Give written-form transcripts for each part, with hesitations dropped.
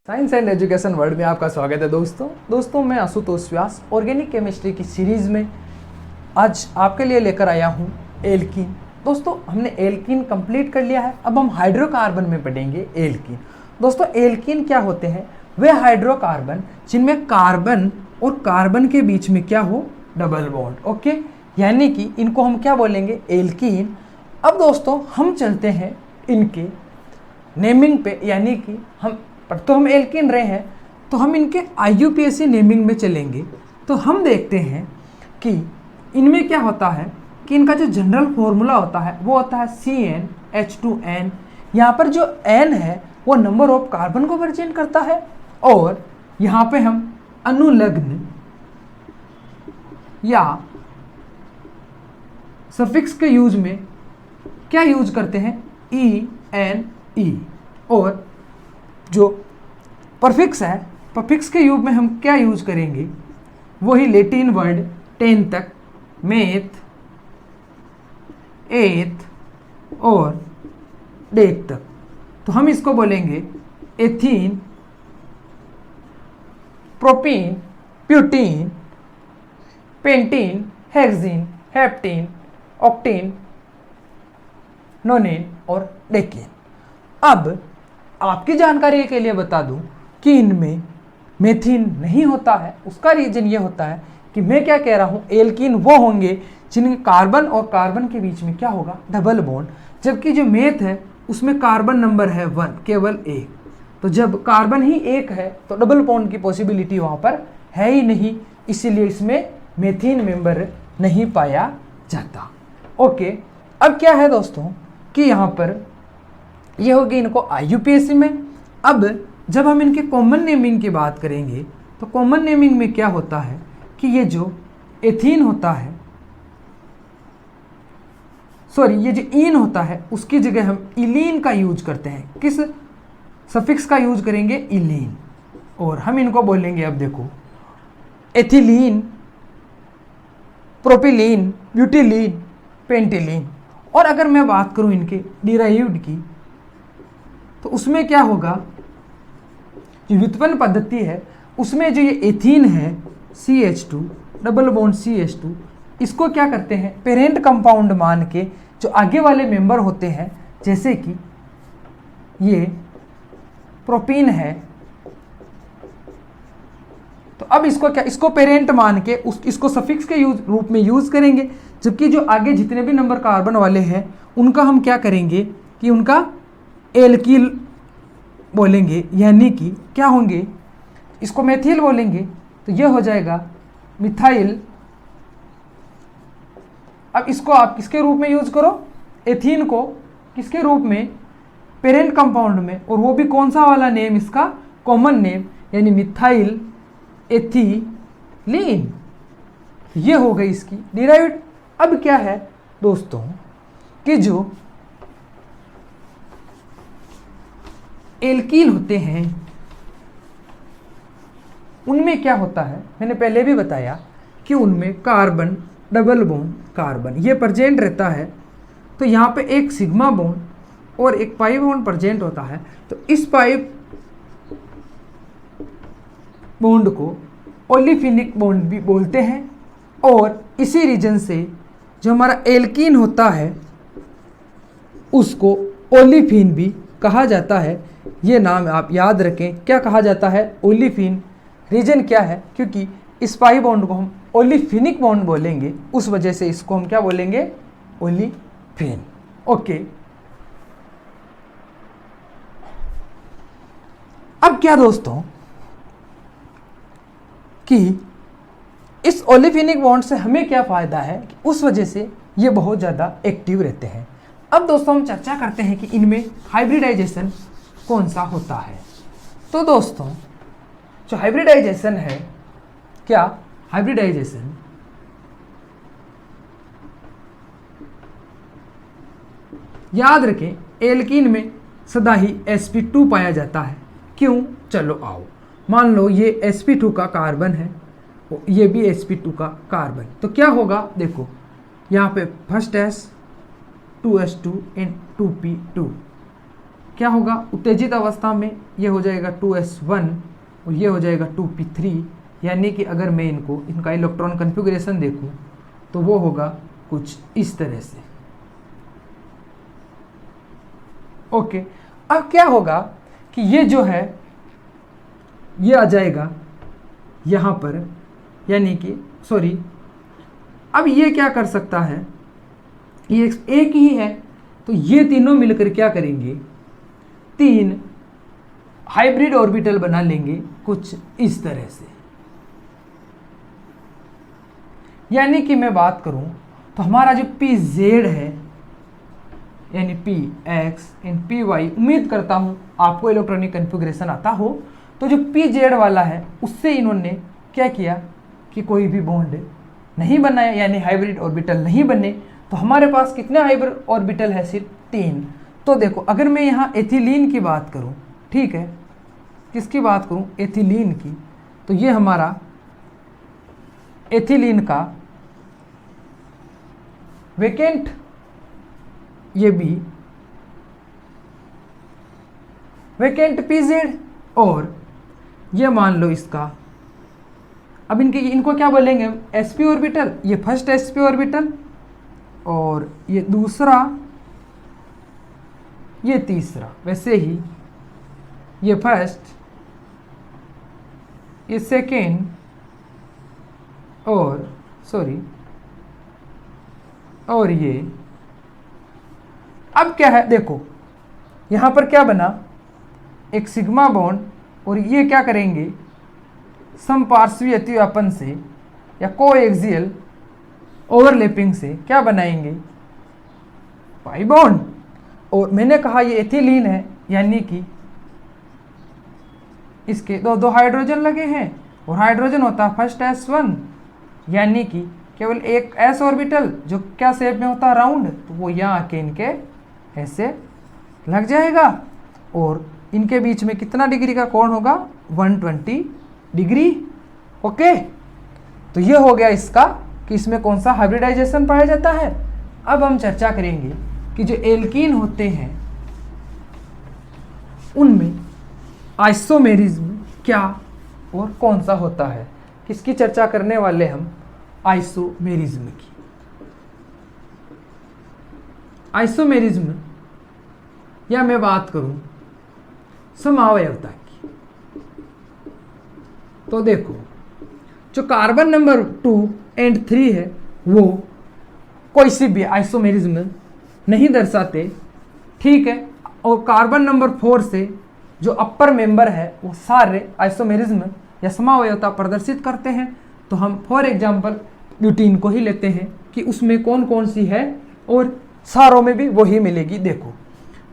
Science and education world में आपका स्वागत है दोस्तों मैं आशुतोष व्यास ऑर्गेनिक केमिस्ट्री की सीरीज़ में आज आपके लिए लेकर आया हूँ एल्कीन। दोस्तों हमने एल्कीन कंप्लीट कर लिया है, अब हम हाइड्रोकार्बन में पढ़ेंगे एल्कीन। दोस्तों एल्कीन क्या होते हैं? वे हाइड्रोकार्बन जिनमें कार्बन और कार्बन के बीच में क्या हो, डबल बॉन्ड। ओके, यानी कि इनको हम क्या बोलेंगे, एल्कीन। अब दोस्तों हम चलते हैं इनके नेमिंग पे, यानी कि हम एल्कीन रहे हैं तो हम इनके IUPAC नेमिंग में चलेंगे। तो हम देखते हैं कि इनमें क्या होता है कि इनका जो जनरल फॉर्मूला होता है वो होता है CnH2n। यहाँ पर जो n है वो नंबर ऑफ कार्बन को रिप्रेजेंट करता है, और यहाँ पे हम अनुलग्न या सफिक्स के यूज में क्या यूज करते हैं, ENE। और जो परफिक्स है, परफिक्स के यूज में हम क्या यूज करेंगे, वही लेटिन वर्ड 10 तक, मेथ, एथ और डेक तक। तो हम इसको बोलेंगे ethene, propene, butene, pentene, hexene, heptene, octene, nonene और डेकीन। अब आपकी जानकारी के लिए बता दूं कि इनमें मेथिन नहीं होता है। उसका रीजन ये होता है कि मैं क्या कह रहा हूं, एल्कीन वो होंगे जिनके कार्बन और कार्बन के बीच में क्या होगा, डबल बॉन्ड। जबकि जो मेथ है उसमें कार्बन नंबर है 1, केवल एक। तो जब कार्बन ही एक है तो डबल बॉन्ड की पॉसिबिलिटी वहां पर है ही नहीं, इसीलिए इसमें मेथिन मेंबर नहीं पाया जाता। ओके, अब क्या है दोस्तों कि यहाँ पर ये होगी इनको IUPAC में। अब जब हम इनके कॉमन नेमिंग की बात करेंगे तो कॉमन नेमिंग में क्या होता है कि ये जो एथीन होता है, ये जो ईन होता है उसकी जगह हम इलीन का यूज करते हैं। किस सफिक्स का यूज करेंगे, इलीन। और हम इनको बोलेंगे, अब देखो, एथिलीन, प्रोपिलीन, ब्यूटिलीन, पेंटिलीन। और अगर मैं बात करूं इनके डिराइव्ड की तो उसमें क्या होगा, जो व्युत्पन्न पद्धति है उसमें जो ये एथीन है CH2 डबल बॉन्ड CH2, इसको क्या करते हैं, पेरेंट कंपाउंड मान के जो आगे वाले मेंबर होते हैं, जैसे कि ये प्रोपीन है, तो अब इसको क्या, इसको पेरेंट मान के इसको सफिक्स के रूप में यूज करेंगे। जबकि जो आगे जितने भी नंबर कार्बन वाले हैं उनका हम क्या करेंगे कि उनका एल्कील बोलेंगे, यानी कि क्या होंगे, इसको मेथिल बोलेंगे तो ये हो जाएगा मिथाइल। अब इसको आप किसके रूप में यूज करो, एथीन को किसके रूप में, पेरेंट कंपाउंड में, और वो भी कौन सा वाला नेम, इसका कॉमन नेम, यानी मिथाइल एथिलीन। ये हो गई इसकी डिराइव्ड। अब क्या है दोस्तों कि जो एल्कीन होते हैं उनमें क्या होता है, मैंने पहले भी बताया कि उनमें कार्बन डबल बॉन्ड कार्बन ये प्रेजेंट रहता है। तो यहाँ पे एक सिग्मा बॉन्ड और एक पाई बॉन्ड प्रेजेंट होता है। तो इस पाई बॉन्ड को ओलिफिनिक बॉन्ड भी बोलते हैं, और इसी रीजन से जो हमारा एल्कीन होता है उसको ओलिफिन भी कहा जाता है। ये नाम आप याद रखें, क्या कहा जाता है, ओलिफिन। रीजन क्या है, क्योंकि इस पाई बॉन्ड को हम ओलिफिनिक बॉन्ड बोलेंगे, उस वजह से इसको हम क्या बोलेंगे, ओलिफिन। ओके, अब क्या दोस्तों कि इस ओलिफिनिक बॉन्ड से हमें क्या फायदा है, उस वजह से ये बहुत ज़्यादा एक्टिव रहते हैं। अब दोस्तों हम चर्चा करते हैं कि इनमें हाइब्रिडाइजेशन कौन सा होता है। तो दोस्तों जो हाइब्रिडाइजेशन है, क्या हाइब्रिडाइजेशन याद रखें, एल्कीन में सदा ही sp2 पाया जाता है। क्यों, चलो आओ, मान लो ये sp2 का कार्बन है, ये भी sp2 का कार्बन, तो क्या होगा, देखो यहाँ पे first S 2s2 and 2p2, क्या होगा, उत्तेजित अवस्था में ये हो जाएगा 2s1 और ये हो जाएगा 2p3, यानी कि अगर मैं इनका इलेक्ट्रॉन कन्फिगरेशन देखूं तो वो होगा कुछ इस तरह से। ओके, अब क्या होगा कि ये जो है ये आ जाएगा यहाँ पर, यानी कि सॉरी, अब ये क्या कर सकता है, ये एक ही है, तो ये तीनों मिलकर क्या करेंगे, 3 हाइब्रिड ऑर्बिटल बना लेंगे कुछ इस तरह से। यानी कि मैं बात करूं तो हमारा जो pz है, यानी px एंड py, उम्मीद करता हूं आपको इलेक्ट्रॉनिक कन्फिगरेशन आता हो, तो जो pz वाला है उससे इन्होंने क्या किया कि कोई भी बॉन्ड नहीं बनाया, यानी हाइब्रिड ऑर्बिटल नहीं बने। तो हमारे पास कितने हाइब्रिड ऑर्बिटल है, सिर्फ 3। तो देखो, अगर मैं यहाँ एथिलीन की बात करूँ, ठीक है, किसकी बात करूँ, एथिलीन की, तो ये हमारा एथिलीन का वेकेंट, ये भी वेकेंट pz, और ये मान लो इसका, अब इनको क्या बोलेंगे हम, sp ऑर्बिटल, ये फर्स्ट sp ऑर्बिटल और ये दूसरा, ये तीसरा। वैसे ही ये फर्स्ट, ये सेकेंड, और सॉरी, और ये, अब क्या है, देखो यहाँ पर क्या बना, एक सिग्मा बॉन्ड, और ये क्या करेंगे, समपार्श्वीय अतिव्यापन से या कोएक्सियल ओवरलैपिंग से क्या बनाएंगे, पाई बॉन्ड। और मैंने कहा ये एथिलीन है, यानी कि इसके दो हाइड्रोजन लगे हैं, और हाइड्रोजन होता है फर्स्ट s1, यानी कि केवल एक s ऑर्बिटल जो क्या शेप में होता है, राउंड, तो वो यहाँ आके इनके ऐसे लग जाएगा, और इनके बीच में कितना डिग्री का कोण होगा, 120 डिग्री। ओके, तो ये हो गया इसका कि इसमें कौन सा हाइब्रिडाइजेशन पाया जाता है। अब हम चर्चा करेंगे कि जो एल्कीन होते हैं उनमें आइसोमेरिज्म क्या और कौन सा होता है। किसकी चर्चा करने वाले हम, आइसोमेरिज्म की। आइसोमेरिज्म, या मैं बात करूं समावयवता की, तो देखो जो कार्बन नंबर 2 एंड 3 है वो कोई सी भी आइसोमेरिज्म नहीं दर्शाते, ठीक है, और कार्बन नंबर 4 से जो अपर मेंबर है वो सारे आइसोमेरिज्म या समावयवता प्रदर्शित करते हैं। तो हम फॉर एग्जांपल ब्यूटीन को ही लेते हैं कि उसमें कौन कौन सी है, और सारों में भी वही मिलेगी। देखो,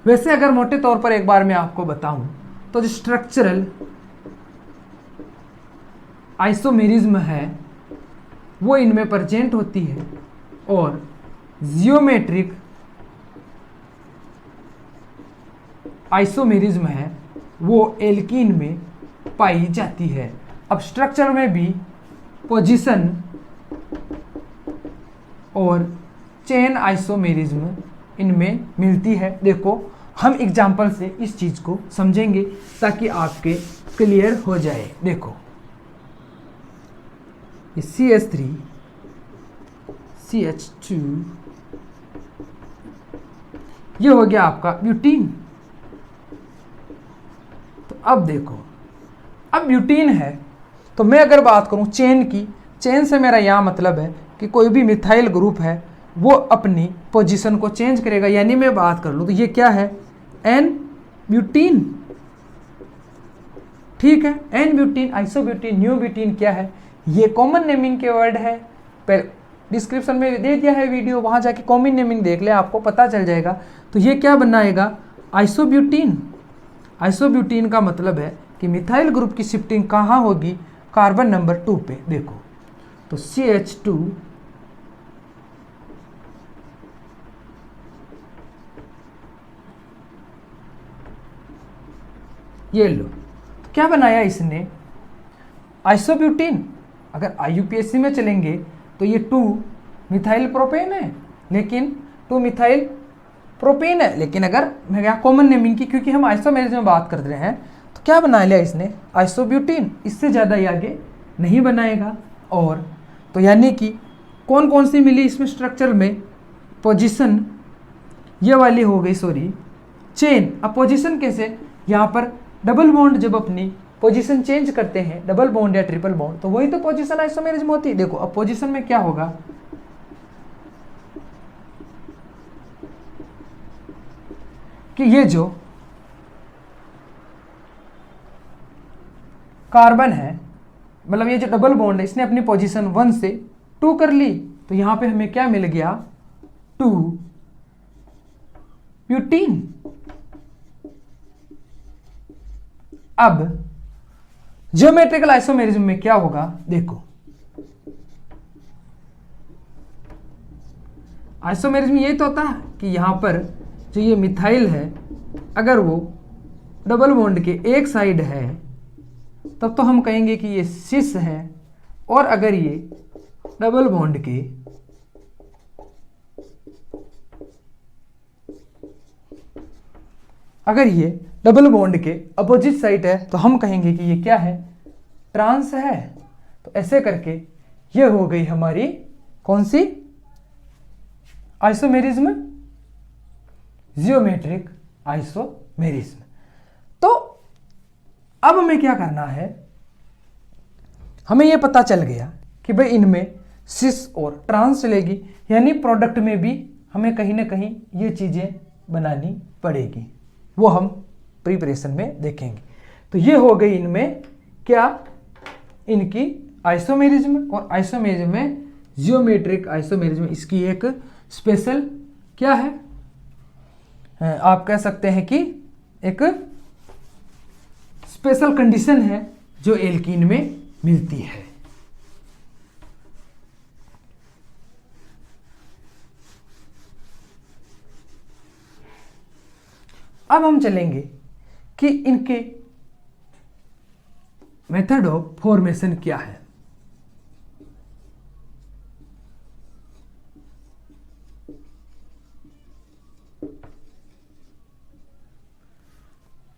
वैसे अगर मोटे तौर पर एक बार मैं आपको बताऊं तो जो स्ट्रक्चरल आइसोमेरिज्म है वो इनमें प्रेजेंट होती है, और जियोमेट्रिक आइसोमेरिज्म है वो एल्कीन में पाई जाती है। अब स्ट्रक्चर में भी पोजीशन और चेन आइसोमेरिज्म इनमें मिलती है। देखो, हम एग्जाम्पल से इस चीज को समझेंगे ताकि आपके क्लियर हो जाए। देखो, ये CH3 CH2, ये हो गया आपका ब्यूटीन। तो अब देखो, अब ब्यूटीन है तो मैं अगर बात करूं चेन की, चेन से मेरा यहाँ मतलब है कि कोई भी मिथाइल ग्रुप है वो अपनी पोजीशन को चेंज करेगा। यानी मैं बात कर लूँ तो ये क्या है, एन ब्यूटीन, ठीक है, n butene, isobutene, new butene क्या है, ये कॉमन नेमिंग के वर्ड है। डिस्क्रिप्शन में दे दिया है वीडियो, वहां जाके कॉमन नेमिंग देख ले, आपको पता चल जाएगा। तो ये क्या बनाएगा, आइसोब्यूटीन। आइसोब्यूटीन का मतलब है कि मिथाइल ग्रुप की शिफ्टिंग कहाँ होगी, कार्बन नंबर 2 पे। देखो, तो CH2 ये लो, तो क्या बनाया इसने, आइसोब्यूटीन। अगर IUPAC में चलेंगे तो ये 2 मिथाइल प्रोपेन है, लेकिन 2 मिथाइल प्रोपेन है, लेकिन अगर मैं क्या कॉमन नेमिंग की, क्योंकि हम आइसोमेरिज में बात कर रहे हैं, तो क्या बना लिया इसने, आइसोब्यूटीन। इससे ज़्यादा ये आगे नहीं बनाएगा। और तो यानी कि कौन कौन सी मिली इसमें स्ट्रक्चर में, पोजीशन ये वाली हो गई, सॉरी चेन। अब पोजीशन कैसे, यहाँ पर डबल बॉन्ड जब अपनी पोजीशन चेंज करते हैं, डबल बॉन्ड या ट्रिपल बॉन्ड, तो वही तो पोजीशन आइसोमेरिज में होती है। देखो अब पोजीशन में क्या होगा, कि ये जो कार्बन है, मतलब ये जो डबल बॉन्ड है, इसने अपनी पोजीशन 1 से 2 कर ली, तो यहां पे हमें क्या मिल गया, 2 ब्यूटीन। अब ज्योमेट्रिकल आइसोमेरिज्म में क्या होगा, देखो आइसोमेरिज्म यही तो होता है कि यहां पर जो ये मिथाइल है, अगर वो डबल बॉन्ड के एक साइड है तब तो हम कहेंगे कि ये सिस है, और अगर ये डबल बॉन्ड के अपोजिट साइड है तो हम कहेंगे कि ये क्या है, ट्रांस है। तो ऐसे करके ये हो गई हमारी कौन सी, आइसोमेरिज्म, जियोमेट्रिक आइसोमेरिज्म। तो अब हमें क्या करना है, हमें यह पता चल गया कि भाई इनमें सिस और ट्रांस चलेगी, यानी प्रोडक्ट में भी हमें कहीं ना कहीं ये चीज़ें बनानी पड़ेगी, वो हम प्रिपरेशन में देखेंगे। तो ये हो गई इनमें क्या, इनकी आइसोमेरिज्म, और आइसोमेरिज्म में जियोमेट्रिक आइसोमेरिज्म, इसकी एक स्पेशल क्या है, आप कह सकते हैं कि एक स्पेशल कंडीशन है जो एल्कीन में मिलती है। अब हम चलेंगे कि इनके मेथड ऑफ फॉर्मेशन क्या है।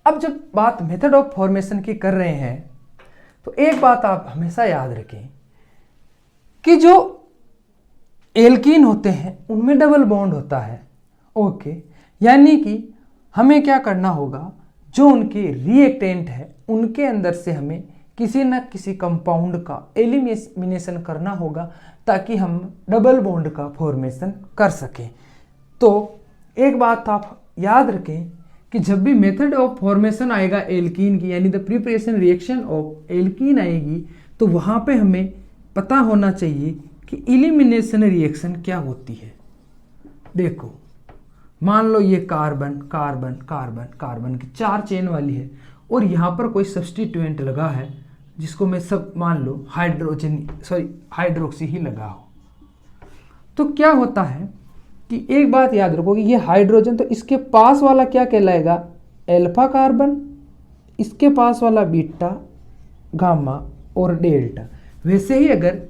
अब जब बात मेथड ऑफ फॉर्मेशन की कर रहे हैं तो एक बात आप हमेशा याद रखें कि जो एल्कीन होते हैं उनमें डबल बॉन्ड होता है, ओके। यानी कि हमें क्या करना होगा, जो उनके रिएक्टेंट है उनके अंदर से हमें किसी न किसी कंपाउंड का एलिमिनेशन करना होगा ताकि हम डबल बॉन्ड का फॉर्मेशन कर सकें। तो एक बात आप याद रखें कि जब भी मेथड ऑफ फॉर्मेशन आएगा एल्कीन की, यानी the preparation reaction of alkene आएगी, तो वहाँ पे हमें पता होना चाहिए कि एलिमिनेशन रिएक्शन क्या होती है। देखो मान लो ये कार्बन कार्बन कार्बन कार्बन की 4 चेन वाली है, और यहाँ पर कोई सब्स्टिट्यूएंट लगा है जिसको मैं सब मान लो हाइड्रोक्सी ही लगा हो, तो क्या होता है कि एक बात याद रखो कि ये हाइड्रोजन, तो इसके पास वाला क्या कहलाएगा, अल्फा कार्बन, इसके पास वाला बीटा, गामा और डेल्टा। वैसे ही अगर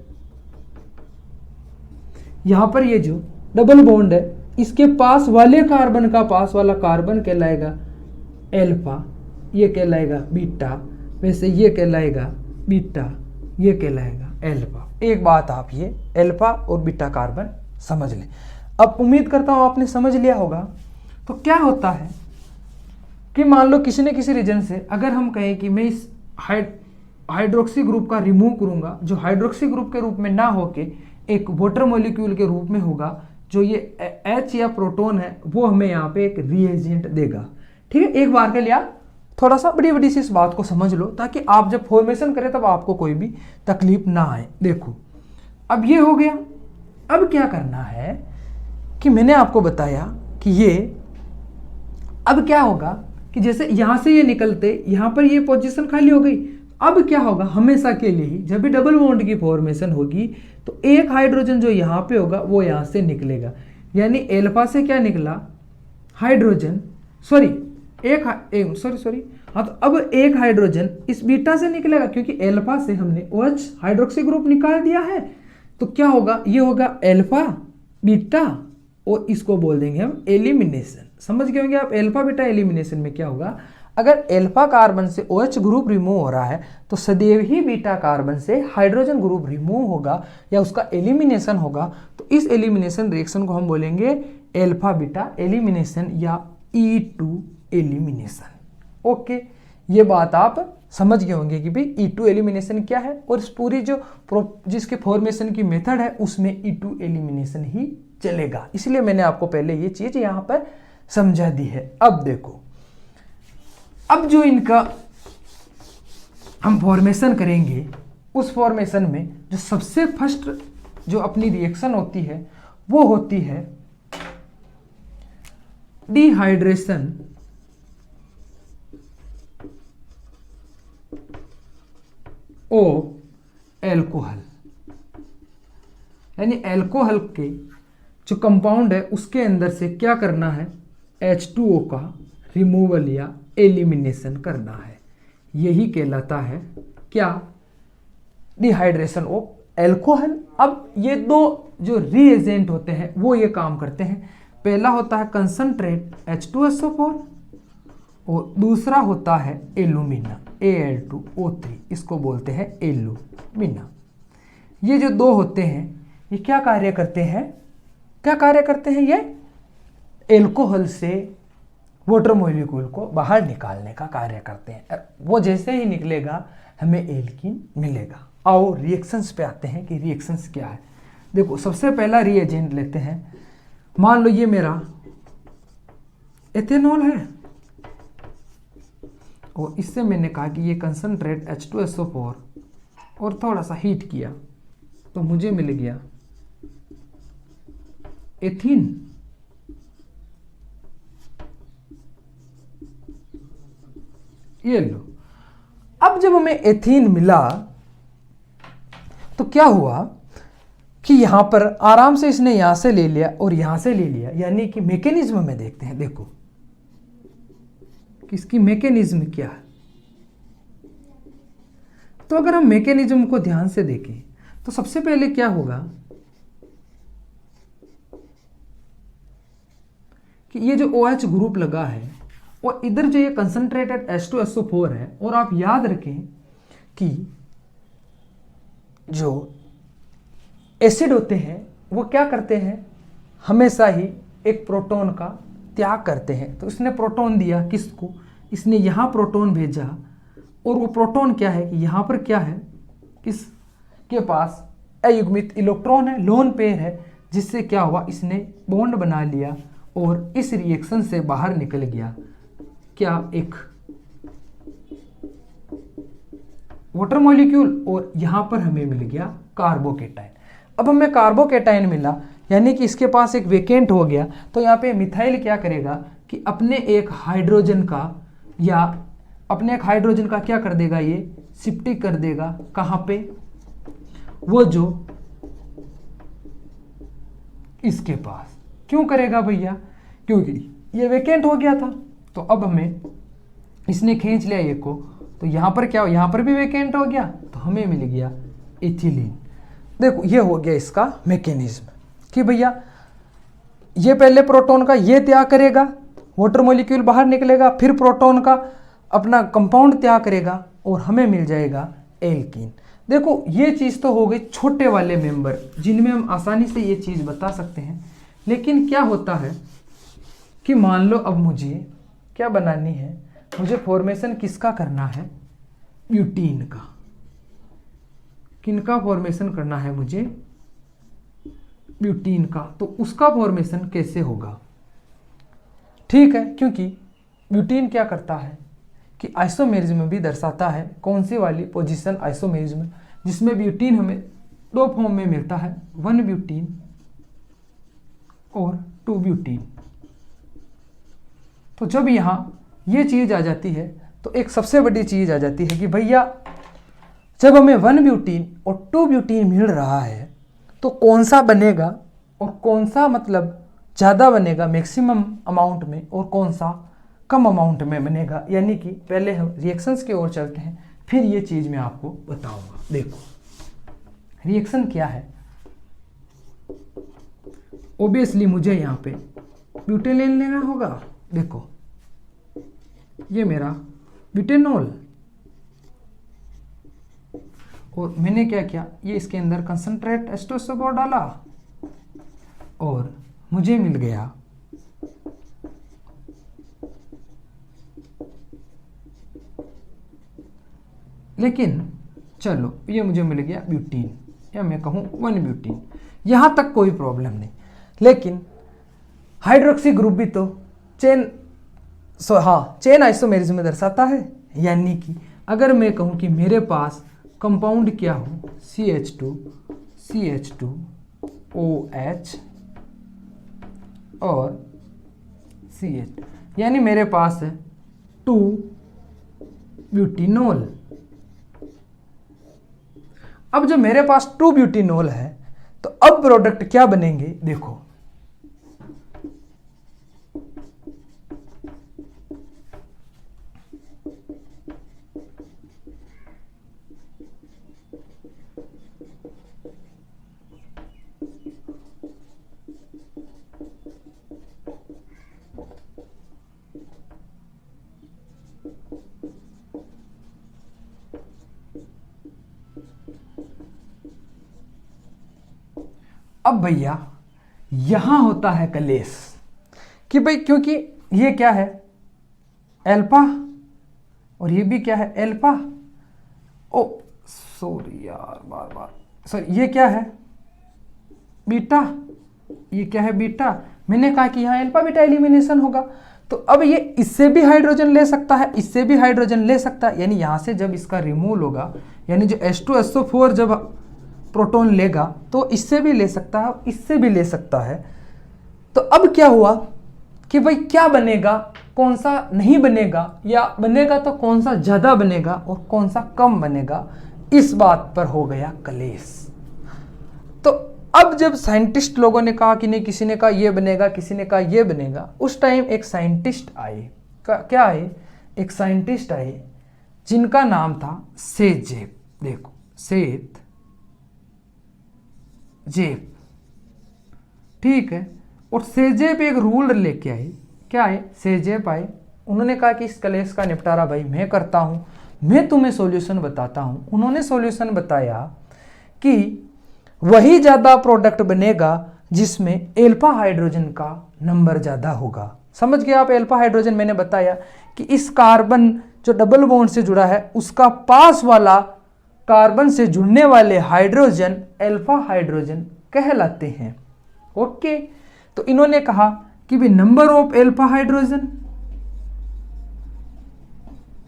यहां पर ये जो डबल बॉन्ड है, इसके पास वाले कार्बन का पास वाला कार्बन कहलाएगा अल्फा, ये कहलाएगा बीटा, वैसे ये कहलाएगा बीटा, ये कहलाएगा अल्फा। एक बात आप ये अल्फा और बीटा कार्बन समझ लें। अब उम्मीद करता हूँ आपने समझ लिया होगा। तो क्या होता है कि मान लो किसी न किसी रीजन से अगर हम कहें कि मैं इस हाइड्रोक्सी ग्रुप का रिमूव करूंगा, जो हाइड्रोक्सी ग्रुप के रूप में ना होके एक वाटर मॉलिक्यूल के रूप में होगा, जो ये H या प्रोटॉन है वो हमें यहाँ पे एक रिएजेंट देगा। ठीक है, एक बार के लिए आप थोड़ा सा बड़ी बड़ी सी इस बात को समझ लो ताकि आप जब फॉर्मेशन करें तब आपको कोई भी तकलीफ ना आए। देखो अब ये हो गया। अब क्या करना है कि मैंने आपको बताया कि ये अब क्या होगा कि जैसे यहाँ से ये निकलते, यहाँ पर ये पोजीशन खाली हो गई। अब क्या होगा, हमेशा के लिए ही जब भी डबल बॉन्ड की फॉर्मेशन होगी तो एक हाइड्रोजन जो यहाँ पे होगा वो यहाँ से निकलेगा, यानी एल्फा से क्या निकला हाइड्रोजन, हाँ, तो अब एक हाइड्रोजन इस बीटा से निकलेगा क्योंकि एल्फा से हमने OH हाइड्रोक्सी ग्रुप निकाल दिया है। तो क्या होगा, ये होगा एल्फा बीटा और इसको बोल देंगे हम एलिमिनेशन। समझ गए होंगे आप अल्फा बीटा एलिमिनेशन में क्या होगा, अगर अल्फा कार्बन से OH ग्रुप रिमूव हो रहा है तो सदैव ही बीटा कार्बन से हाइड्रोजन ग्रुप रिमूव होगा या उसका एलिमिनेशन होगा। तो इस एलिमिनेशन रिएक्शन को हम बोलेंगे अल्फा बीटा एलिमिनेशन या E2 एलिमिनेशन। ओके, ये बात आप समझ गए होंगे कि भाई E2 एलिमिनेशन क्या है, और इस पूरी जो जिसके फॉर्मेशन की मेथड है उसमें E2 एलिमिनेशन ही चलेगा, इसलिए मैंने आपको पहले ये चीज यहां पर समझा दी है। अब देखो, अब जो इनका हम फॉर्मेशन करेंगे उस फॉर्मेशन में जो सबसे फर्स्ट जो अपनी रिएक्शन होती है वो होती है डिहाइड्रेशन ऑफ एल्कोहल, यानी एल्कोहल के जो कंपाउंड है उसके अंदर से क्या करना है, H2O का रिमूवल या एलिमिनेशन करना है। यही कहलाता है क्या, डिहाइड्रेशन ऑफ एल्कोहल। अब ये दो जो रिएजेंट होते हैं वो ये काम करते हैं, पहला होता है कंसंट्रेट H2SO4 और दूसरा होता है एल्यूमिना Al2O3, इसको बोलते हैं एल्यूमिना। ये जो दो होते हैं ये क्या कार्य करते हैं, क्या कार्य करते हैं, ये एल्कोहल से वाटर मॉलिक्यूल को बाहर निकालने का कार्य करते हैं। वो जैसे ही निकलेगा हमें एल्कीन मिलेगा। आओ रिएक्शंस पे आते हैं कि रिएक्शंस क्या है। देखो, सबसे पहला रिएजेंट लेते हैं, मान लो ये मेरा एथेनॉल है और इससे मैंने कहा कि ये कंसंट्रेट H2SO4 और थोड़ा सा हीट किया तो मुझे मिल गया एथीन। ये लो, अब जब हमें एथीन मिला तो क्या हुआ कि यहां पर आराम से इसने यहां से ले लिया और यहां से ले लिया, यानी कि मैकेनिज्म में देखते हैं। देखो कि इसकी मैकेनिज्म क्या है। तो अगर हम मैकेनिज्म को ध्यान से देखें तो सबसे पहले क्या होगा कि ये जो OH ग्रुप लगा है और इधर जो ये कंसंट्रेटेड H2SO4 है, और आप याद रखें कि जो एसिड होते हैं वो क्या करते हैं, हमेशा ही एक प्रोटॉन का त्याग करते हैं। तो इसने प्रोटॉन दिया किसको, इसने यहाँ प्रोटॉन भेजा, और वो प्रोटॉन क्या है कि यहाँ पर क्या है, इसके पास अयुग्मित इलेक्ट्रॉन है, लोन पेयर है, जिससे क्या हुआ, इसने बॉन्ड बना लिया और इस रिएक्शन से बाहर निकल गया क्या, एक वाटर मॉलिक्यूल, और यहां पर हमें मिल गया कार्बोकेटाइन। अब हमें कार्बोकेटाइन मिला यानी कि इसके पास एक वेकेंट हो गया, तो यहाँ पे मिथाइल क्या करेगा कि अपने एक हाइड्रोजन का क्या कर देगा, ये शिफ्टिंग कर देगा कहाँ पे, वो जो इसके पास। क्यों करेगा भैया, क्योंकि ये वेकेंट हो गया था। तो अब हमें इसने खींच लिया ये को, तो यहाँ पर क्या हो, यहाँ पर भी वेकेंट हो गया, तो हमें मिल गया इथिलीन। देखो ये हो गया इसका मैकेनिज्म कि भैया ये पहले प्रोटॉन का ये त्याग करेगा, वाटर मॉलिक्यूल बाहर निकलेगा, फिर प्रोटॉन का अपना कंपाउंड त्याग करेगा और हमें मिल जाएगा एल्कीन। देखो ये चीज़ तो हो गई छोटे वाले मेंबर जिनमें हम आसानी से ये चीज़ बता सकते हैं। लेकिन क्या होता है कि मान लो अब मुझे क्या बनानी है, मुझे फॉर्मेशन किसका करना है, ब्यूटीन का। किनका फॉर्मेशन करना है मुझे, ब्यूटीन का। तो उसका फॉर्मेशन कैसे होगा, ठीक है, क्योंकि ब्यूटीन क्या करता है कि आइसोमेरिज्म भी दर्शाता है। कौन सी वाली पोजीशन, आइसोमेरिज्म, जिसमें ब्यूटीन हमें दो फॉर्म में मिलता है, 1 ब्यूटीन और 2 ब्यूटीन। तो जब यहाँ ये चीज़ आ जाती है तो एक सबसे बड़ी चीज़ आ जाती है कि भैया जब हमें 1 ब्यूटीन और 2 ब्यूटीन मिल रहा है तो कौन सा बनेगा और कौन सा मतलब ज़्यादा बनेगा मैक्सिमम अमाउंट में और कौन सा कम अमाउंट में बनेगा। यानी कि पहले हम रिएक्शंस की ओर चलते हैं, फिर ये चीज़ मैं आपको बताऊंगा। देखो रिएक्शन क्या है, ओबियसली मुझे यहाँ पे ब्यूटेन लेना होगा। देखो ये मेरा ब्यूटेनॉल, और मैंने क्या किया, ये इसके अंदर कंसंट्रेट H2SO4 डाला और मुझे मिल गया लेकिन चलो ये मुझे मिल गया ब्यूटीन, या मैं कहूँ 1 ब्यूटीन, यहाँ तक कोई प्रॉब्लम नहीं। लेकिन हाइड्रोक्सी ग्रुप भी तो चेन आइसोमेरिज्म में दर्शाता है। यानी कि अगर मैं कहूँ कि मेरे पास कंपाउंड क्या हो CH2 OH और CH, यानी मेरे पास है 2 ब्यूटीनॉल। अब जब मेरे पास 2 ब्यूटीनॉल है तो अब प्रोडक्ट क्या बनेंगे, देखो अब भैया यहां होता है कलेश कि भाई क्योंकि ये क्या है एल्फा और ये भी क्या है एल्फा, ओ सॉरी यार बार बार सॉरी, ये क्या है बीटा, ये क्या है बीटा। मैंने कहा कि यहाँ एल्फा बीटा एलिमिनेशन होगा, तो अब ये इससे भी हाइड्रोजन ले सकता है, इससे भी हाइड्रोजन ले सकता है, यानी यहाँ से जब इसका रिमूवल होगा, यानी जो H2SO4 जब प्रोटॉन लेगा तो इससे भी ले सकता है, इससे भी ले सकता है। तो अब क्या हुआ कि भाई क्या बनेगा, कौन सा नहीं बनेगा, या बनेगा तो कौन सा ज़्यादा बनेगा और कौन सा कम बनेगा, इस बात पर हो गया कलेश। तो अब जब साइंटिस्ट लोगों ने कहा कि नहीं, किसी ने कहा ये बनेगा, किसी ने कहा ये बनेगा, उस टाइम एक साइंटिस्ट आए, क्या आए, एक साइंटिस्ट आए जिनका नाम था सेजेप। देखो सेत जेप, ठीक है। और सेजेप एक रूल लेके आए, क्या आए, सेजेप आए, उन्होंने कहा कि इस कलेश का निपटारा भाई मैं करता हूँ, मैं तुम्हें सॉल्यूशन बताता हूँ। उन्होंने सॉल्यूशन बताया कि वही ज़्यादा प्रोडक्ट बनेगा जिसमें एल्फा हाइड्रोजन का नंबर ज़्यादा होगा। समझ गए आप, एल्फा हाइड्रोजन मैंने बताया कि इस कार्बन जो डबल बॉन्ड से जुड़ा है उसका पास वाला कार्बन से जुड़ने वाले हाइड्रोजन एल्फा हाइड्रोजन कहलाते हैं। ओके, तो इन्होंने कहा कि भी नंबर ऑफ एल्फा हाइड्रोजन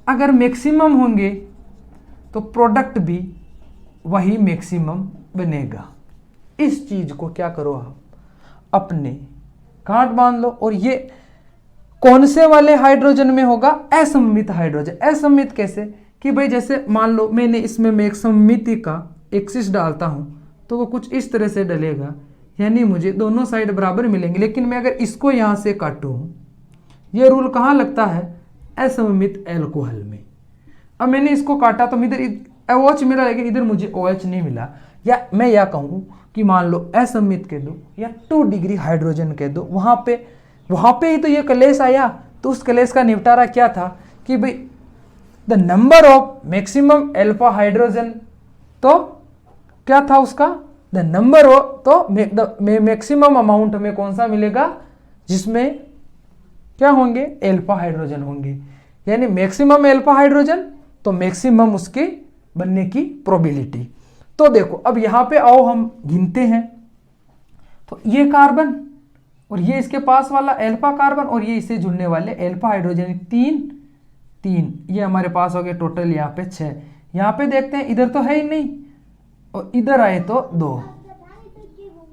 अगर मैक्सिमम होंगे तो प्रोडक्ट भी वही मैक्सिमम बनेगा। इस चीज को क्या करो आप अपने गांठ बांध लो। और ये कौन से वाले हाइड्रोजन में होगा, असममित हाइड्रोजन। असममित कैसे कि भाई जैसे मान लो मैंने इसमें मैं एक सममिति का एक्सिस डालता हूं तो वो कुछ इस तरह से डलेगा, यानी मुझे दोनों साइड बराबर मिलेंगे। लेकिन मैं अगर इसको यहां से काटूं, ये रूल कहां लगता है, असममित एल्कोहल में। अब मैंने इसको काटा तो इधर OH मिला, लेकिन इधर मुझे OH नहीं मिला। या मैं यह कहूँ कि मान लो असममित कह दो या 2 डिग्री हाइड्रोजन कह दो, वहाँ पे ही तो ये कलेश आया। तो उस कलेश का निपटारा क्या था कि भाई the number of maximum alpha hydrogen, तो क्या था उसका द नंबर ऑफ, तो मैक्सिमम अमाउंट हमें कौन सा मिलेगा जिसमें क्या होंगे, एल्फा हाइड्रोजन होंगे। यानी मैक्सिमम एल्फा हाइड्रोजन तो मैक्सिमम उसके बनने की प्रोबेबिलिटी। तो देखो अब यहां पे आओ हम गिनते हैं, तो ये कार्बन और ये इसके पास वाला एल्फा कार्बन और ये इससे जुड़ने वाले एल्फा हाइड्रोजन, 3 ये हमारे पास हो गए टोटल यहाँ पे 6। यहाँ पे देखते हैं इधर तो है ही नहीं और इधर आए तो 2,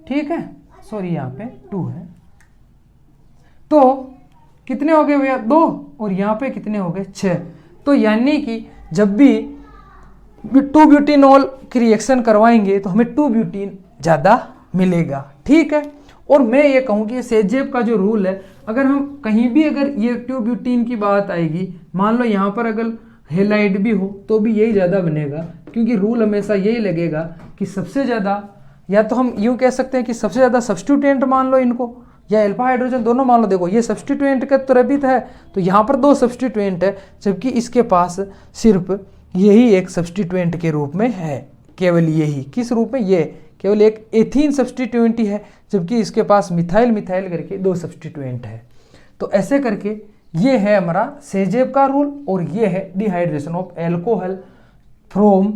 ठीक है, सॉरी यहाँ पे 2 है। तो कितने हो गए भैया, 2, और यहाँ पे कितने हो गए, 6। तो यानी कि जब भी 2 ब्यूटेनॉल की रिएक्शन करवाएंगे तो हमें 2 ब्यूटीन ज़्यादा मिलेगा, ठीक है। और मैं ये कहूँ कि सेजेप का जो रूल है, अगर हम कहीं भी अगर ये 2 ब्यूटीन की बात आएगी, मान लो यहाँ पर अगर हेलाइड भी हो तो भी यही ज़्यादा बनेगा, क्योंकि रूल हमेशा यही लगेगा कि सबसे ज़्यादा या तो हम यूँ कह सकते हैं कि सबसे ज़्यादा सब्स्टिट्यूएंट मान लो इनको, या अल्फा हाइड्रोजन दोनों मान लो। देखो ये सब्स्टिट्यूएंट का त्वरित है, तो यहाँ पर 2 सब्स्टिट्यूएंट है, जबकि इसके पास सिर्फ यही एक सब्स्टिट्यूएंट के रूप में है, केवल यही। किस रूप में? ये केवल एक एथीन सब्स्टिट्यूएंट ही है, जबकि इसके पास मिथाइल मिथाइल करके 2 सब्स्टिट्यूएंट है। तो ऐसे करके ये है हमारा सेजेब का रूल, और ये है dehydration of alcohol from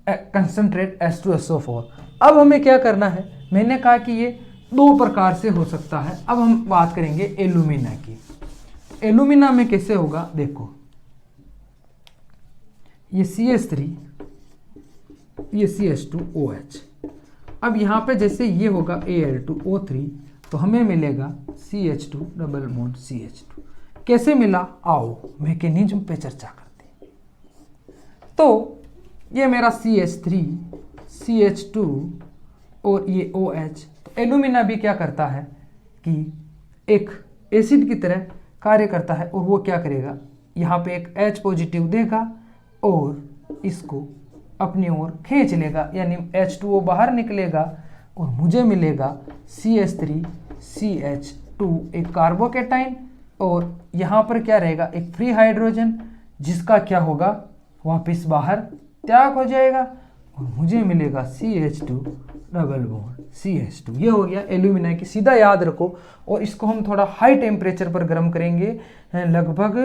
concentrate H2SO4। अब हमें क्या करना है? मैंने कहा कि ये 2 प्रकार से हो सकता है। अब हम बात करेंगे एल्यूमिना की। एल्यूमिना में कैसे होगा? देखो ये CH3, ये CH2OH। अब यहाँ पे जैसे ये होगा Al2O3, तो हमें मिलेगा CH2 डबल बॉन्ड CH2। कैसे मिला? आओ मैकेनिज्म पे चर्चा करते हैं। तो ये मेरा CH3, CH2 और ये OH। तो एल्यूमिना भी क्या करता है कि एक एसिड की तरह कार्य करता है, और वो क्या करेगा, यहाँ पे एक H पॉजिटिव देगा और इसको अपनी ओर खींच लेगा, यानी H2O बाहर निकलेगा और मुझे मिलेगा CH3 CH2 एक कार्बोकेटाइन, और यहाँ पर क्या रहेगा, एक फ्री हाइड्रोजन, जिसका क्या होगा, वापस बाहर त्याग हो जाएगा, और मुझे मिलेगा CH2 डबल बॉन्ड CH2। ये हो गया एल्यूमिना की। सीधा याद रखो, और इसको हम थोड़ा हाई टेम्परेचर पर गर्म करेंगे, लगभग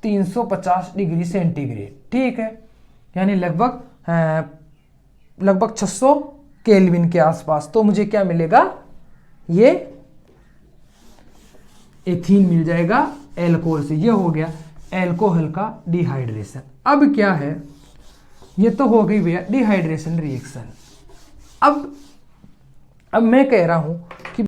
350 डिग्री सेंटीग्रेड, ठीक है, यानी लगभग 600 केल्विन के आसपास। तो मुझे क्या मिलेगा, ये एथीन मिल जाएगा एल्कोहल से। ये हो गया एल्कोहल का डिहाइड्रेशन। अब क्या है, ये तो हो गई भैया डिहाइड्रेशन रिएक्शन। अब मैं कह रहा हूं कि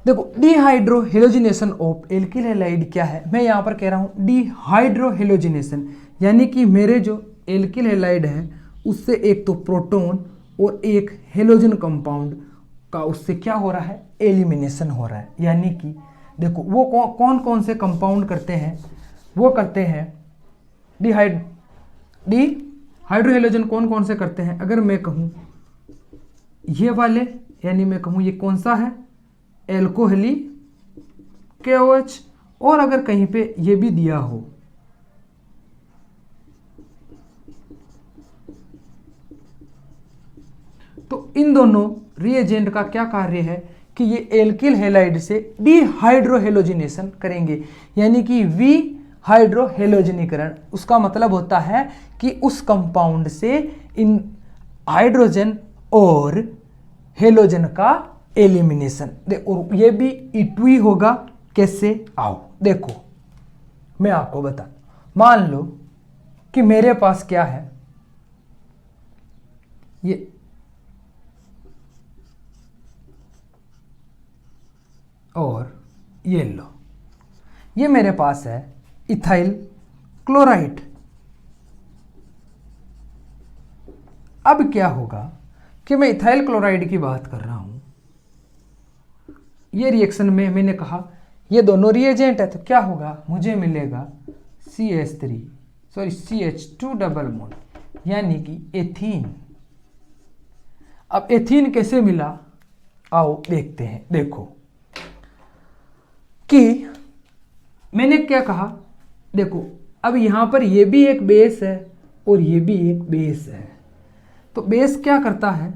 देखो डिहाइड्रोहेलोजिनेशन ऑफ एल्किल हैलाइड क्या है। मैं यहां पर कह रहा हूं डिहाइड्रोहेलोजिनेशन, यानी कि मेरे जो एल्किल हैलाइड है उससे एक तो प्रोटॉन और एक हेलोजन कंपाउंड का उससे क्या हो रहा है, एलिमिनेशन हो रहा है। यानी कि देखो वो कौन कौन से कंपाउंड करते हैं, वो करते हैं डिहाइड्रोहेलोजन कौन कौन से करते हैं। अगर मैं कहूँ ये वाले, यानी मैं कहूँ ये कौन सा है, एल्कोहली KOH, और अगर कहीं पे ये भी दिया हो तो इन दोनों रिएजेंट का क्या कार्य है कि ये एल्किल हैलाइड से डिहाइड्रोहेलोजिनेशन करेंगे, यानी कि हाइड्रोहेलोजनीकरण। उसका मतलब होता है कि उस कंपाउंड से इन हाइड्रोजन और हेलोजन का एलिमिनेशन। और ये भी इटवी होगा। कैसे? आओ देखो मैं आपको बता, मान लो कि मेरे पास क्या है, ये और ये लो, ये मेरे पास है इथाइल क्लोराइड। अब क्या होगा कि मैं इथाइल क्लोराइड की बात कर रहा हूं, ये रिएक्शन में मैंने कहा ये दोनों रिएजेंट है, तो क्या होगा, मुझे मिलेगा CH2 डबल बॉन्ड, यानी कि एथीन। अब एथीन कैसे मिला, आओ देखते हैं। देखो कि मैंने क्या कहा, देखो अब यहां पर ये भी एक बेस है और ये भी एक बेस है। तो बेस क्या करता है,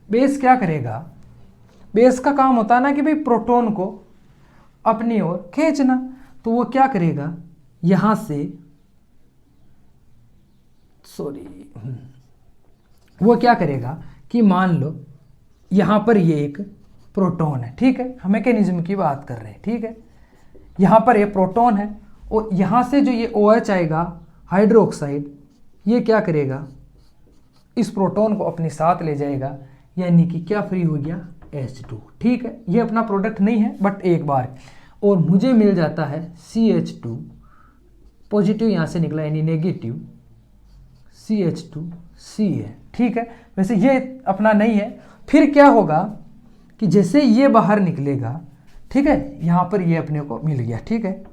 बेस क्या करेगा, बेस का काम होता है ना कि भाई प्रोटॉन को अपनी ओर खींचना। तो वो क्या करेगा, यहां से वो क्या करेगा कि मान लो यहां पर ये एक प्रोटॉन है, ठीक है, हम मैकेनिज्म की बात कर रहे हैं, ठीक है, यहां पर ये प्रोटॉन है और यहां से जो ये OH आएगा हाइड्रोक्साइड, ये क्या करेगा, इस प्रोटॉन को अपने साथ ले जाएगा, यानी कि क्या फ्री हो गया, H2, ठीक है। ये अपना प्रोडक्ट नहीं है बट एक बार, और मुझे मिल जाता है CH2 पॉजिटिव, यहां से निकला यानी नेगेटिव CH2 C है, ठीक है। वैसे ये अपना नहीं है। फिर क्या होगा कि जैसे ये बाहर निकलेगा, ठीक है, यहाँ पर ये अपने को मिल गया, ठीक है।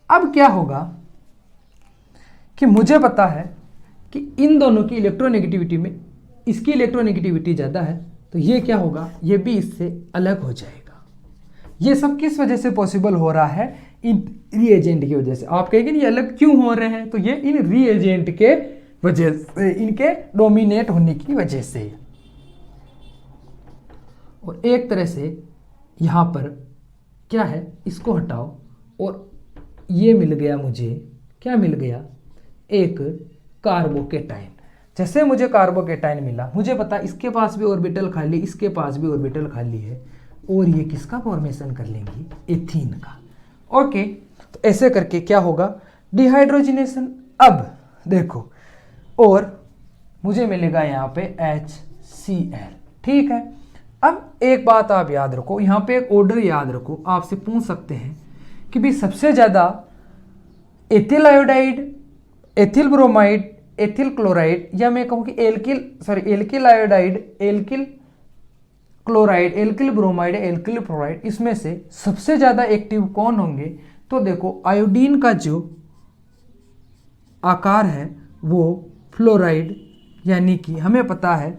अब क्या होगा कि मुझे पता है कि इन दोनों की इलेक्ट्रोनेगेटिविटी में इसकी इलेक्ट्रोनेगेटिविटी ज़्यादा है, तो ये क्या होगा, ये भी इससे अलग हो जाएगा। ये सब किस वजह से पॉसिबल हो रहा है, इन रिएजेंट की वजह से। आप कहेंगे ये अलग क्यों हो रहे हैं, तो ये इन रिएजेंट के वजह से, इनके डोमिनेट होने की वजह से। और एक तरह से यहाँ पर क्या है, इसको हटाओ और ये मिल गया मुझे, क्या मिल गया, एक कार्बोकेटाइन। जैसे मुझे कार्बोकेटाइन मिला, मुझे पता इसके पास भी ऑर्बिटल खाली, इसके पास भी ऑर्बिटल खाली है, और ये किसका फॉर्मेशन कर लेंगी, एथीन का। ओके, तो ऐसे करके क्या होगा, डिहाइड्रोजिनेशन। अब देखो, और मुझे मिलेगा यहाँ पे HCl, ठीक है। अब एक बात आप याद रखो, यहाँ पे एक ऑर्डर याद रखो, आपसे पूछ सकते हैं कि भी सबसे ज़्यादा ethyl iodide, ethyl bromide, ethyl chloride, या मैं कहूँ कि alkyl iodide, alkyl chloride, alkyl bromide, alkyl fluoride, इसमें से सबसे ज़्यादा एक्टिव कौन होंगे। तो देखो, आयोडीन का जो आकार है वो फ्लोराइड, यानी कि हमें पता है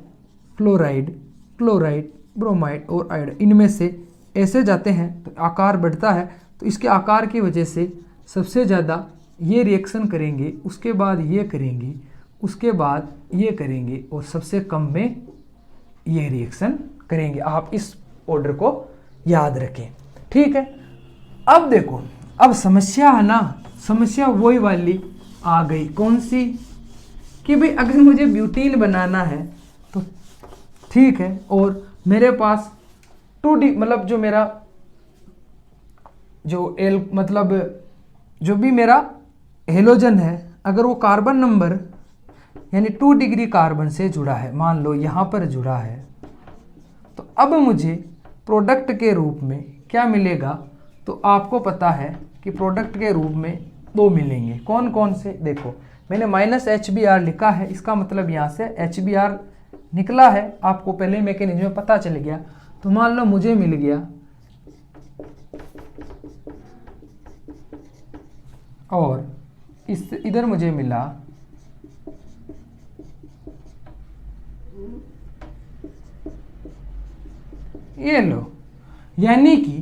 फ्लोराइड, क्लोराइड, ब्रोमाइड और आयोडाइड, इनमें से ऐसे जाते हैं तो आकार बढ़ता है, तो इसके आकार की वजह से सबसे ज़्यादा ये रिएक्शन करेंगे, उसके बाद ये करेंगे, उसके बाद ये करेंगे, और सबसे कम में ये रिएक्शन करेंगे। आप इस ऑर्डर को याद रखें, ठीक है। अब देखो, अब समस्या है ना, समस्या वही वाली आ गई, कौन सी, कि भाई अगर मुझे ब्यूटीन बनाना है तो ठीक है, और मेरे पास 2D मतलब जो मेरा जो मतलब जो भी मेरा हेलोजन है, अगर वो कार्बन नंबर यानी 2 डिग्री कार्बन से जुड़ा है, मान लो यहाँ पर जुड़ा है, तो अब मुझे प्रोडक्ट के रूप में क्या मिलेगा, तो आपको पता है कि प्रोडक्ट के रूप में 2 मिलेंगे। कौन कौन से, देखो मैंने -HBr लिखा है, इसका मतलब यहाँ से HBr निकला है, आपको पहले मैकेनिज्म में पता चल गया। तो मान लो मुझे मिल गया, और इस इधर मुझे मिला ये लो, यानी कि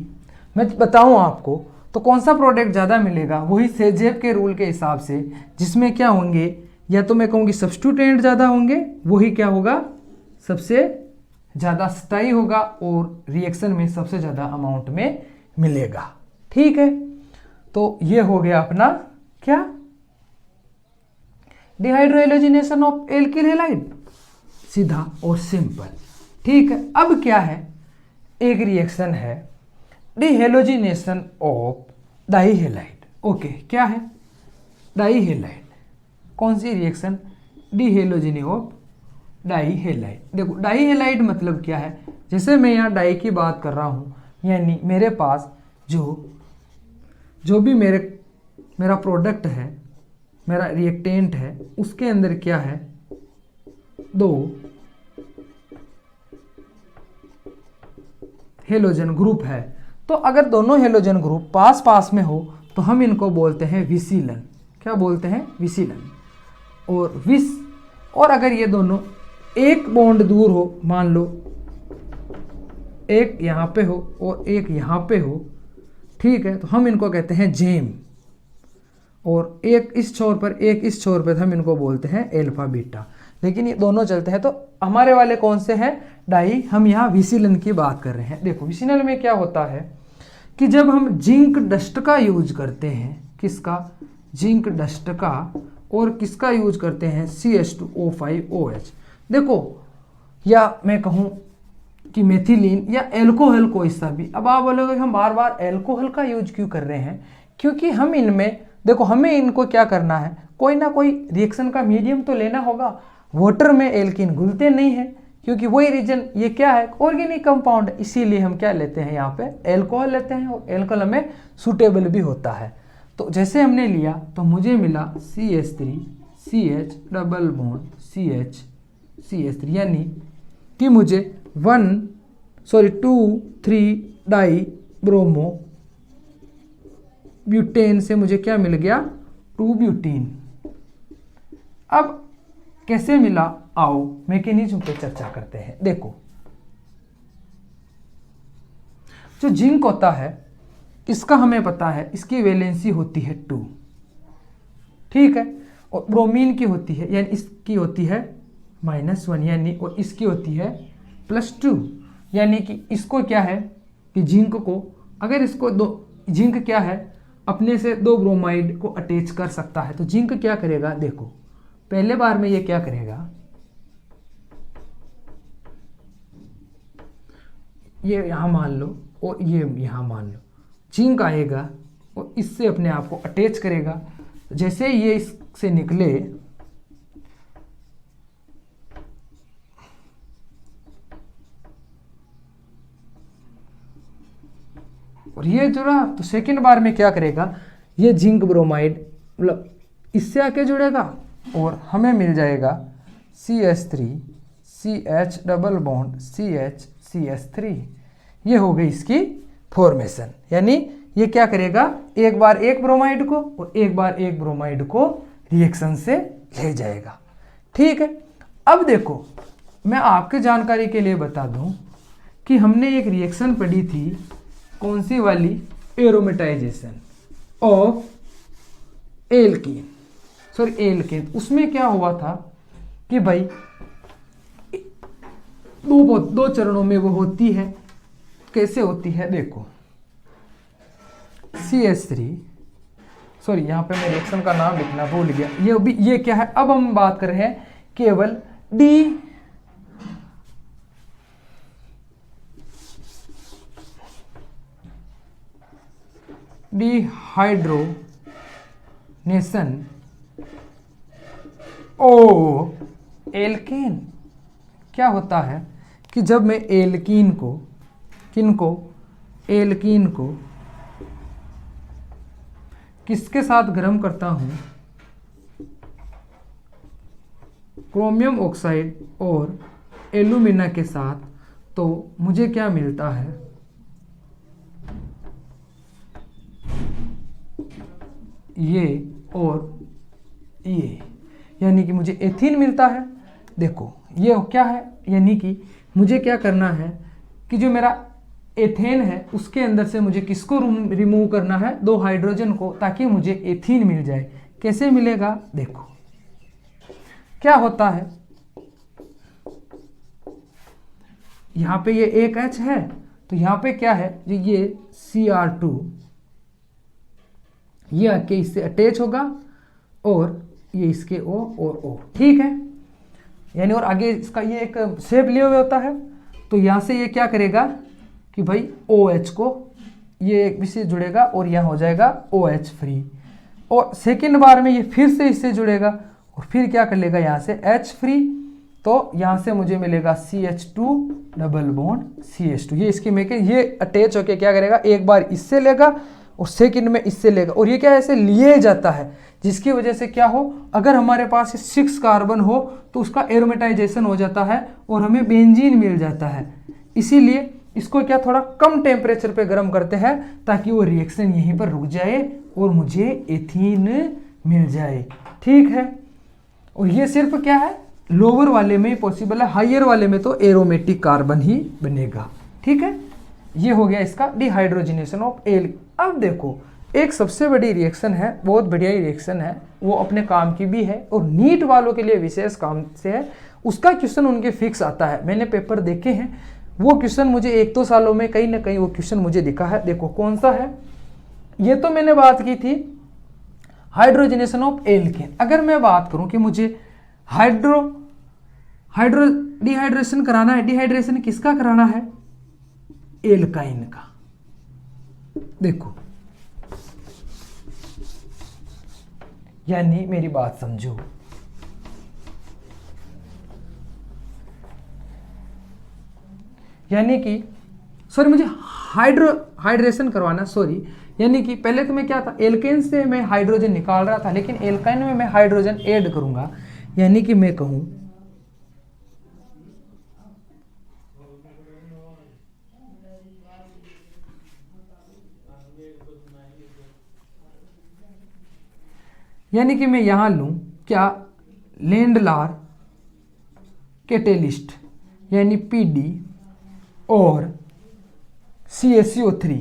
मैं बताऊं आपको तो कौन सा प्रोडक्ट ज़्यादा मिलेगा, वही सेजेब के रूल के हिसाब से, जिसमें क्या होंगे, या तो मैं कहूँगी सब्स्टिट्यूएंट ज़्यादा होंगे, वही क्या होगा, सबसे ज़्यादा स्थायी होगा और रिएक्शन में सबसे ज़्यादा अमाउंट में मिलेगा, ठीक है। तो ये हो गया अपना क्या, डिहाइड्रोएलोजिनेशन ऑफ एल्किल हैलाइड, सीधा और सिंपल, ठीक है। अब क्या है, एक रिएक्शन है डिहेलोजिनेशन ऑफ डाइहेलाइड। ओके, क्या है, डाइहेलाइड, कौन सी रिएक्शन, डिहेलोजिनी ऑफ डाइहेलाइड। देखो डाइहेलाइड मतलब क्या है, जैसे मैं यहाँ डाई की बात कर रहा हूँ, यानी मेरे पास जो भी मेरा प्रोडक्ट है, मेरा रिएक्टेंट है, उसके अंदर क्या है, 2 हेलोजन ग्रुप है। तो अगर दोनों हेलोजन ग्रुप पास पास में हो तो हम इनको बोलते हैं विसीलन। क्या बोलते हैं, विसीलन। और अगर ये दोनों एक बॉन्ड दूर हो, मान लो एक यहाँ पे हो और एक यहाँ पे हो, ठीक है, तो हम इनको कहते हैं जेम। और एक इस छोर पर एक इस छोर पर, हम इनको बोलते हैं एल्फा बीटा। लेकिन ये दोनों चलते हैं, तो हमारे वाले कौन से हैं, डाई। हम यहाँ विसीलन की बात कर रहे हैं। देखो विसीलन में क्या होता है कि जब हम जिंक डस्ट का यूज करते हैं, किसका, जिंक डस्ट का, और किसका यूज करते हैं, CH2O5OH। देखो, या मैं कहूँ कि मेथिलीन या एल्कोहल कोई सा भी। अब आप बोलोगे हम बार बार एल्कोहल का यूज क्यों कर रहे हैं, क्योंकि हम इनमें, देखो हमें इनको क्या करना है, कोई ना कोई रिएक्शन का मीडियम तो लेना होगा। वाटर में एल्किन घुलते नहीं है, क्योंकि वही रीजन, ये क्या है, ऑर्गेनिक कंपाउंड, इसीलिए हम क्या लेते हैं, यहाँ पे एल्कोहल लेते हैं, और एल्कोहल हमें सूटेबल भी होता है। तो जैसे हमने लिया तो मुझे मिला CH3 CH double bond CH CH3, यानी कि मुझे 2,3 डाई ब्रोमो ब्यूटेन से मुझे क्या मिल गया, 2 ब्यूटीन। अब कैसे मिला, आओ मैकेनिज्म पे चर्चा करते हैं। देखो, जो जिंक होता है इसका हमें पता है, इसकी वैलेंसी होती है 2, ठीक है, और ब्रोमीन की होती है, यानी इसकी होती है -1, यानी और इसकी होती है +2, यानी कि इसको क्या है कि जिंक को, अगर इसको जिंक क्या है अपने से 2 ब्रोमाइड को अटैच कर सकता है, तो जिंक क्या करेगा, देखो पहले बार में ये क्या करेगा, ये यहाँ मान लो और ये यहाँ मान लो, जिंक आएगा और इससे अपने आप को अटैच करेगा। जैसे ये इससे निकले और ये जुड़ा, तो सेकेंड बार में क्या करेगा, ये जिंक ब्रोमाइड मतलब इससे आके जुड़ेगा और हमें मिल जाएगा CH3 CH double bond CH CH3। ये हो गई इसकी फॉर्मेशन, यानी ये क्या करेगा, एक बार एक ब्रोमाइड को और एक बार एक ब्रोमाइड को रिएक्शन से ले जाएगा, ठीक है। अब देखो, मैं आपके जानकारी के लिए बता दूं कि हमने एक रिएक्शन पढ़ी थी, कौन सी वाली, एरोमेटाइजेशन ऑफ एल्केन। उसमें क्या हुआ था कि भाई दो चरणों में वो होती है। कैसे होती है, देखो CH3, सॉरी यहाँ पे मैं रिएक्शन का नाम लिखना भूल गया, ये क्या है, अब हम बात कर रहे हैं केवल डिहाइड्रोनेशन ओ एल्केन। क्या होता है कि जब मैं एल्कीन को किसके साथ गर्म करता हूं, क्रोमियम ऑक्साइड और एल्यूमिना के साथ, तो मुझे क्या मिलता है, ये और ये, यानी कि मुझे एथीन मिलता है। देखो ये क्या है, यानी कि मुझे क्या करना है कि जो मेरा एथेन है उसके अंदर से मुझे किसको रिमूव करना है, 2 हाइड्रोजन को, ताकि मुझे एथीन मिल जाए। कैसे मिलेगा, देखो क्या होता है, यहाँ पे ये एक H है, तो यहाँ पे क्या है, जो ये Cr2 ये आके इससे अटैच होगा और ये इसके O और O, ठीक है, यानी और आगे इसका ये एक शेप लिए हुए होता है। तो यहाँ से ये क्या करेगा कि भाई OH को ये एक भी से जुड़ेगा और यहाँ हो जाएगा OH फ्री, और सेकेंड बार में ये फिर से इससे जुड़ेगा और फिर क्या कर लेगा यहाँ से H फ्री, तो यहाँ से मुझे मिलेगा CH2 डबल बॉन्ड CH2। ये इसकी ये अटैच होके क्या करेगा, एक बार इससे लेगा और सेकंड में इससे लेगा, और ये क्या ऐसे लिए जाता है, जिसकी वजह से क्या हो, अगर हमारे पास 6 कार्बन हो तो उसका एरोमेटाइजेशन हो जाता है और हमें बेंजीन मिल जाता है। इसीलिए इसको क्या थोड़ा कम टेम्परेचर पे गर्म करते हैं ताकि वो रिएक्शन यहीं पर रुक जाए और मुझे एथीन मिल जाए, ठीक है। और ये सिर्फ क्या है, लोअर वाले में पॉसिबल है, हाइयर वाले में तो एरोमेटिक कार्बन ही बनेगा, ठीक है। ये हो गया इसका डिहाइड्रोजनेशन ऑफ एल। अब देखो एक सबसे बड़ी रिएक्शन है, बहुत बढ़िया रिएक्शन है, वो अपने काम की भी है और नीट वालों के लिए विशेष काम से है। उसका क्वेश्चन उनके फिक्स आता है, मैंने पेपर देखे हैं, वो क्वेश्चन मुझे 1-2 सालों में कहीं ना कहीं वो क्वेश्चन मुझे दिखा है। देखो कौन सा है, ये तो मैंने बात की थी हाइड्रोजनेशन ऑफ एल्केन। अगर मैं बात करूं कि मुझे डिहाइड्रेशन कराना है, डिहाइड्रेशन किसका कराना है, एल्काइन का। देखो यानी मेरी बात समझो, यानी कि सॉरी मुझे हाइड्रेशन करवाना, सॉरी, यानी कि पहले तो मैं क्या था, एल्केन से मैं हाइड्रोजन निकाल रहा था, लेकिन एल्काइन में मैं हाइड्रोजन ऐड करूंगा। यानी कि मैं कहूं यानी कि मैं यहाँ लूँ क्या, लेंडलार कैटेलिस्ट यानी PD और CaCO3,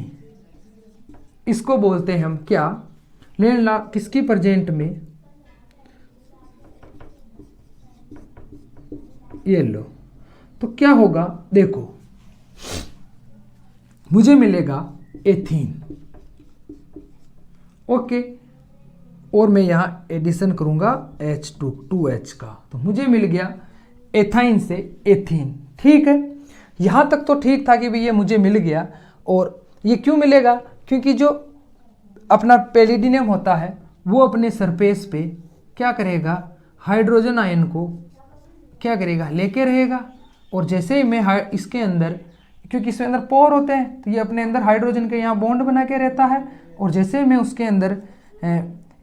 इसको बोलते हैं हम क्या, लेंडलार, किसकी प्रेजेंट में, ये लो। तो क्या होगा देखो, मुझे मिलेगा एथीन, ओके, और मैं यहाँ एडिशन करूँगा H2 का, तो मुझे मिल गया एथाइन से एथीन। ठीक है, यहाँ तक तो ठीक था कि भाई ये मुझे मिल गया। और ये क्यों मिलेगा, क्योंकि जो अपना पैलिडियम होता है वो अपने सरफेस पे क्या करेगा, हाइड्रोजन आयन को क्या करेगा, लेके रहेगा। और जैसे ही मैं इसके अंदर, क्योंकि इसके अंदर पोर होते हैं, तो ये अपने अंदर हाइड्रोजन के यहाँ बॉन्ड बना के रहता है। और जैसे ही मैं उसके अंदर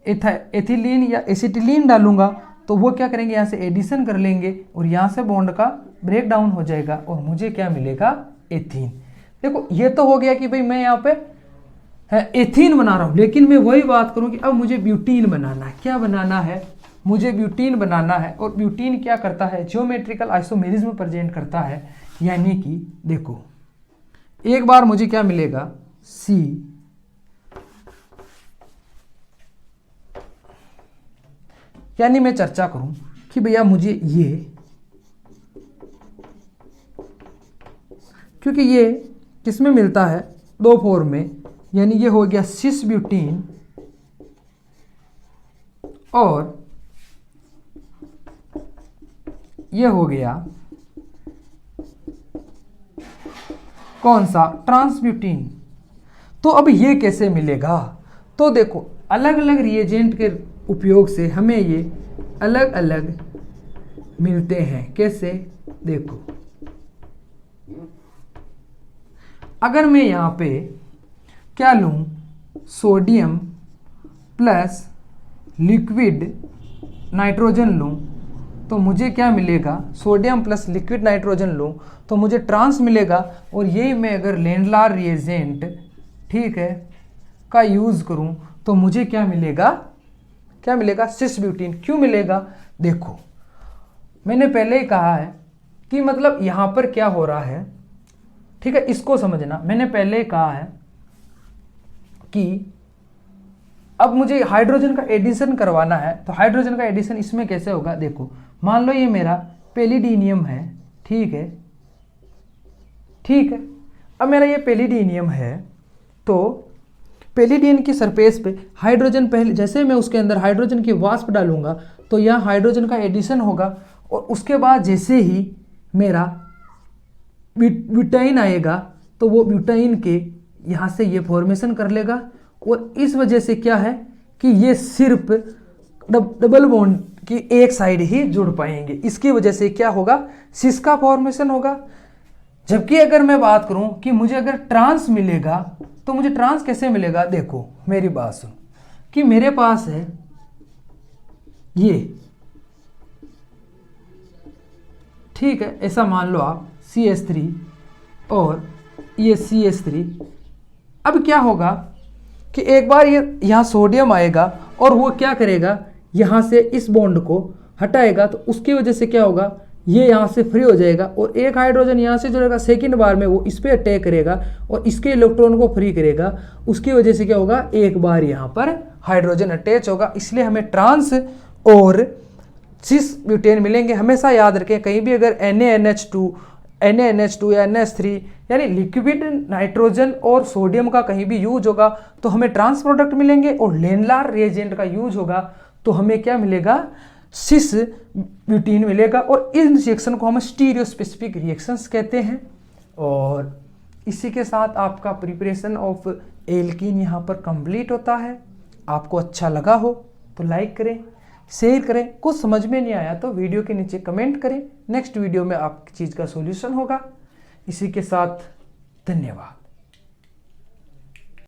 एथिलीन या एसिटिलीन डालूंगा तो वो क्या करेंगे, यहाँ से एडिशन कर लेंगे और यहाँ से बॉन्ड का ब्रेक डाउन हो जाएगा और मुझे क्या मिलेगा, एथीन। देखो ये तो हो गया कि भाई मैं यहाँ पे एथीन बना रहा हूँ, लेकिन मैं वही बात करूँ कि अब मुझे ब्यूटीन बनाना है। क्या बनाना है, मुझे ब्यूटीन बनाना है। और ब्यूटीन क्या करता है, ज्योमेट्रिकल आइसोमेरिज्म प्रेजेंट करता है। यानी कि देखो एक बार मुझे क्या मिलेगा, C, यानी मैं चर्चा करूं कि भैया मुझे ये, क्योंकि ये किसमें मिलता है, 2 फॉर्म में, यानी ये हो गया सिस ब्यूटीन और ये हो गया कौन सा, ट्रांसब्यूटीन। तो अब ये कैसे मिलेगा, तो देखो अलग अलग रिएजेंट के उपयोग से हमें ये अलग अलग मिलते हैं। कैसे, देखो अगर मैं यहाँ पे क्या लूँ, सोडियम प्लस लिक्विड नाइट्रोजन लूँ तो मुझे क्या मिलेगा, सोडियम प्लस लिक्विड नाइट्रोजन लूँ तो मुझे ट्रांस मिलेगा। और यही मैं अगर लेंडलार रिएजेंट, ठीक है, का यूज़ करूँ तो मुझे क्या मिलेगा, क्या मिलेगा, सिस ब्यूटीन। क्यों मिलेगा, देखो मैंने पहले ही कहा है कि मतलब यहाँ पर क्या हो रहा है, ठीक है, इसको समझना। मैंने पहले ही कहा है कि अब मुझे हाइड्रोजन का एडिशन करवाना है, तो हाइड्रोजन का एडिशन इसमें कैसे होगा, देखो मान लो ये मेरा पैलिडियम है, ठीक है, ठीक है। अब मेरा ये पैलिडियम है, तो पैलिडियम की सरफेस पे हाइड्रोजन, पहले जैसे मैं उसके अंदर हाइड्रोजन की वाष्प डालूंगा तो यहाँ हाइड्रोजन का एडिशन होगा। और उसके बाद जैसे ही मेरा ब्यूटाइन आएगा तो वो ब्यूटाइन के यहाँ से ये फॉर्मेशन कर लेगा। और इस वजह से क्या है कि ये सिर्फ डबल बॉन्ड की एक साइड ही जुड़ पाएंगे। इसकी वजह से क्या होगा, सिस का फॉर्मेशन होगा। जबकि अगर मैं बात करूं कि मुझे अगर ट्रांस मिलेगा तो मुझे ट्रांस कैसे मिलेगा, देखो मेरी बात सुन, कि मेरे पास है ये, ठीक है, ऐसा मान लो आप CH3 और ये CH3। अब क्या होगा कि एक बार ये यहाँ सोडियम आएगा और वो क्या करेगा, यहाँ से इस बॉन्ड को हटाएगा, तो उसकी वजह से क्या होगा, ये यहाँ से फ्री हो जाएगा और एक हाइड्रोजन यहाँ से जुड़ेगा। सेकंड बार में वो इस पर अटैक करेगा और इसके इलेक्ट्रॉन को फ्री करेगा। उसकी वजह से क्या होगा, एक बार यहाँ पर हाइड्रोजन अटैच होगा। इसलिए हमें ट्रांस और सिस ब्यूटेन मिलेंगे। हमेशा याद रखें, कहीं भी अगर NaNH2 या NH3 यानी लिक्विड नाइट्रोजन और सोडियम का कहीं भी यूज होगा तो हमें ट्रांस प्रोडक्ट मिलेंगे। और लेंडलार रिएजेंट का यूज होगा तो हमें क्या मिलेगा, सिस ब्यूटीन मिलेगा। और इन रिएक्शन को हम स्टीरियो स्पेसिफिक रिएक्शंस कहते हैं। और इसी के साथ आपका प्रिपरेशन ऑफ एल्कीन यहाँ पर कंप्लीट होता है। आपको अच्छा लगा हो तो लाइक करें, शेयर करें। कुछ समझ में नहीं आया तो वीडियो के नीचे कमेंट करें। नेक्स्ट वीडियो में आपकी चीज़ का सॉल्यूशन होगा। इसी के साथ धन्यवाद।